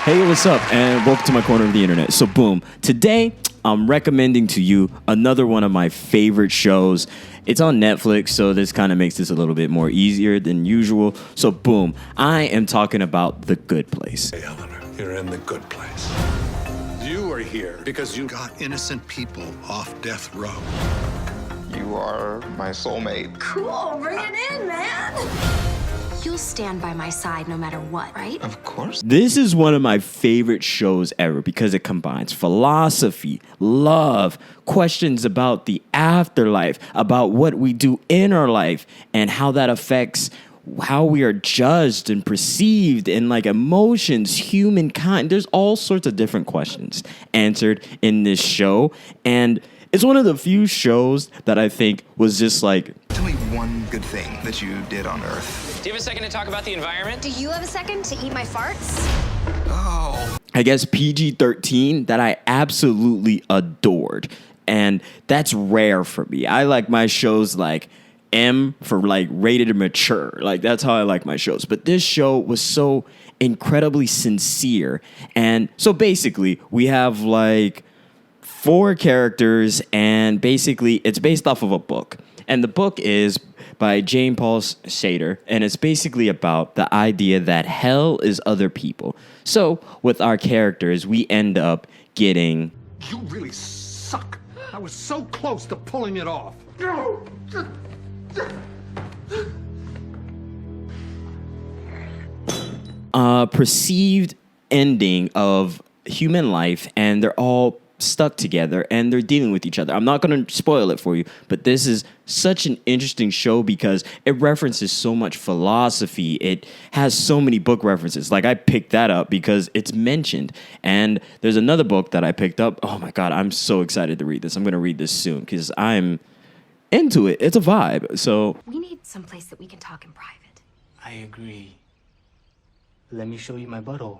Hey, what's up? And welcome to my corner of the internet. So, boom. Today, I'm recommending to you another one of my favorite shows. It's on Netflix, so this kind of makes this a little bit more easier than usual. So, boom. I am talking about The Good Place. Hey, Eleanor, you're in the good place. You are here because you got innocent people off death row. You are my soulmate. Cool, bring it in, man. You'll stand by my side no matter what, right? Of course. This is one of my favorite shows ever because it combines philosophy, love, questions about the afterlife, about what we do in our life, and how that affects how we are judged and perceived, and like emotions, humankind. There's all sorts of different questions answered in this show, and it's one of the few shows that I think was just like... Tell me one good thing that you did on Earth. Do you have a second to talk about the environment? Do you have a second to eat my farts? Oh. I guess PG-13 that I absolutely adored. And that's rare for me. I like my shows like M for like rated mature. Like that's how I like my shows. But this show was so incredibly sincere. And so basically we have like 4 characters, and basically it's based off of a book. And the book is by Jane Paul Sater, and it's basically about the idea that hell is other people. So with our characters, we end up getting... You really suck. I was so close to pulling it off. Perceived ending of human life, and they're all stuck together and they're dealing with each other. I'm not going to spoil it for you, but this is such an interesting show because it references so much philosophy. It has so many book references. Like I picked that up because it's mentioned. And there's another book that I picked up. Oh my God, I'm so excited to read this. I'm going to read this soon because I'm into it. It's a vibe. So We need someplace that we can talk in private. I agree. Let me show you my butthole.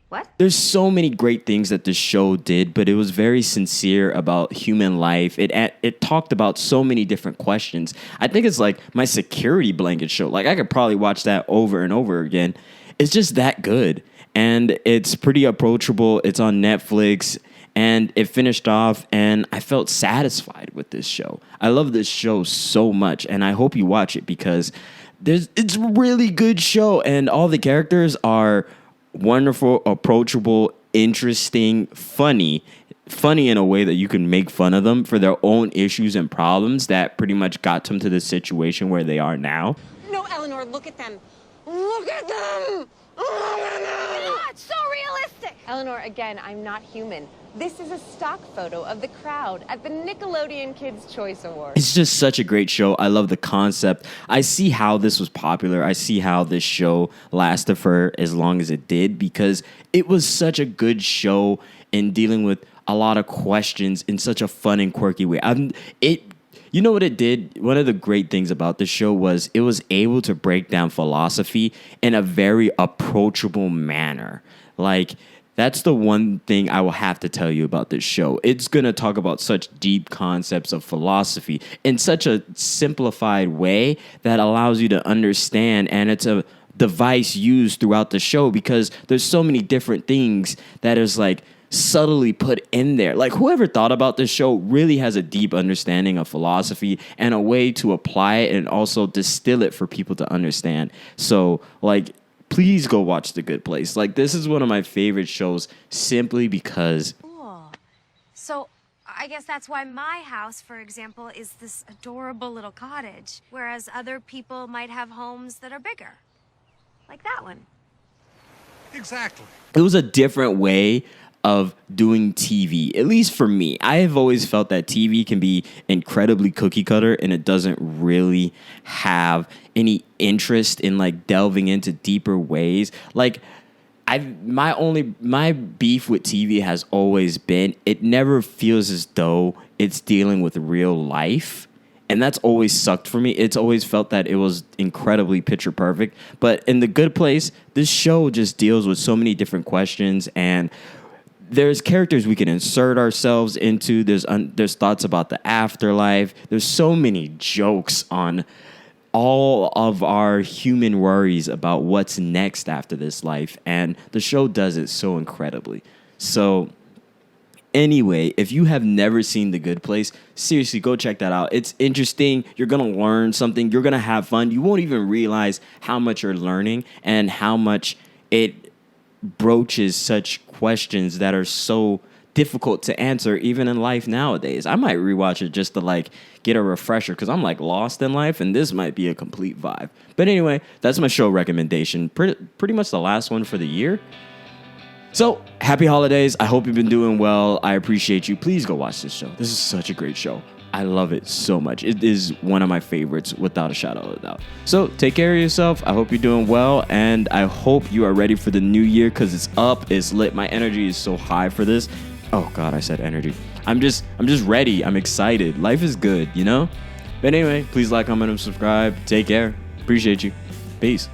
What? there's so many great things that this show did, but it was very sincere about human life. It talked about so many different questions. I think it's like my security blanket show. Like I could probably watch that over and over again. It's just that good. And it's pretty approachable. It's on Netflix. And it finished off, and I felt satisfied with this show. I love this show so much, and I hope you watch it because it's a really good show, and all the characters are wonderful, approachable, interesting, funny in a way that you can make fun of them for their own issues and problems that pretty much got them to the situation where they are now. No, Eleanor, look at them. Look at them! Oh, It's so realistic. Eleanor, again, I'm not human. This is a stock photo of the crowd at the Nickelodeon Kids' Choice Awards. It's just such a great show. I love the concept. I see how this was popular. I see how this show lasted for as long as it did because it was such a good show in dealing with a lot of questions in such a fun and quirky way. You know what it did? One of the great things about this show was it was able to break down philosophy in a very approachable manner. Like, that's the one thing I will have to tell you about this show. It's going to talk about such deep concepts of philosophy in such a simplified way that allows you to understand, and it's a device used throughout the show because there's so many different things that is like subtly put in there. Like whoever thought about this show really has a deep understanding of philosophy and a way to apply it and also distill it for people to understand. So like, please go watch The Good Place. Like this is one of my favorite shows simply because. Cool. So I guess that's why my house, for example, is this adorable little cottage, whereas other people might have homes that are bigger. Like that one. Exactly. It was a different way of doing TV, at least for me. I have always felt that TV can be incredibly cookie cutter and it doesn't really have any interest in like delving into deeper ways. Like my beef with TV has always been it never feels as though it's dealing with real life. And that's always sucked for me. It's always felt that it was incredibly picture perfect. But in The Good Place, this show just deals with so many different questions, and there's characters we can insert ourselves into. There's thoughts about the afterlife. There's so many jokes on all of our human worries about what's next after this life. And the show does it so incredibly. So anyway, if you have never seen The Good Place, seriously, go check that out. It's interesting. You're going to learn something. You're going to have fun. You won't even realize how much you're learning and how much it broaches such questions that are so difficult to answer even in life nowadays. I might rewatch it just to like get a refresher because I'm like lost in life and this might be a complete vibe. But anyway, that's my show recommendation. Pretty much the last one for the year. So, happy holidays. I hope you've been doing well. I appreciate you. Please go watch this show. This is such a great show. I love it so much. It is one of my favorites without a shadow of a doubt. So, take care of yourself. I hope you're doing well. And I hope you are ready for the new year because it's up. It's lit. My energy is so high for this. Oh, God, I said energy. I'm just ready. I'm excited. Life is good, you know? But anyway, please like, comment, and subscribe. Take care. Appreciate you. Peace.